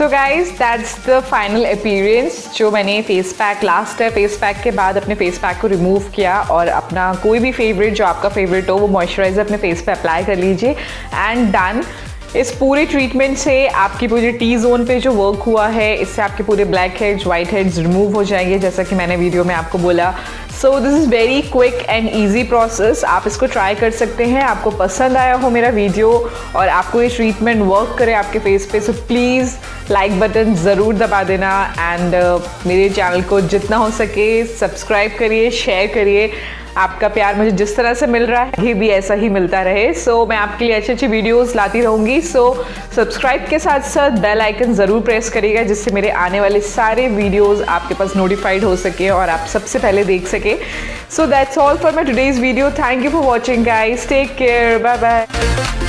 So guys that's the final appearance जो मैंने face pack last है फेस पैक के बाद अपने फेस पैक को रिमूव किया और अपना कोई भी फेवरेट जो आपका फेवरेट हो वो मॉइस्चराइजर अपने फेस पे अप्लाई कर लीजिए एंड डन। इस पूरे ट्रीटमेंट से आपकी पूरी टी जोन पे जो वर्क हुआ है इससे आपके पूरे black heads white heads remove हो जाएंगे जैसा कि मैंने वीडियो में आपको बोला। So this is very quick and easy process, आप इसको ट्राई कर सकते हैं। आपको पसंद आया हो मेरा वीडियो और आपको ये ट्रीटमेंट वर्क करे आपके फेस पे, सो प्लीज़ लाइक बटन ज़रूर दबा देना एंड मेरे चैनल को जितना हो सके सब्सक्राइब करिए, शेयर करिए। आपका प्यार मुझे जिस तरह से मिल रहा है ये भी ऐसा ही मिलता रहे। सो मैं आपके लिए अच्छी अच्छी वीडियोस लाती रहूँगी। सो सब्सक्राइब के साथ साथ बेल आइकन ज़रूर प्रेस करिएगा जिससे मेरे आने वाले सारे वीडियोस आपके पास नोटिफाइड हो सके और आप सबसे पहले देख सके। So that's all for my today's video. Thank you for watching guys, take care, bye bye.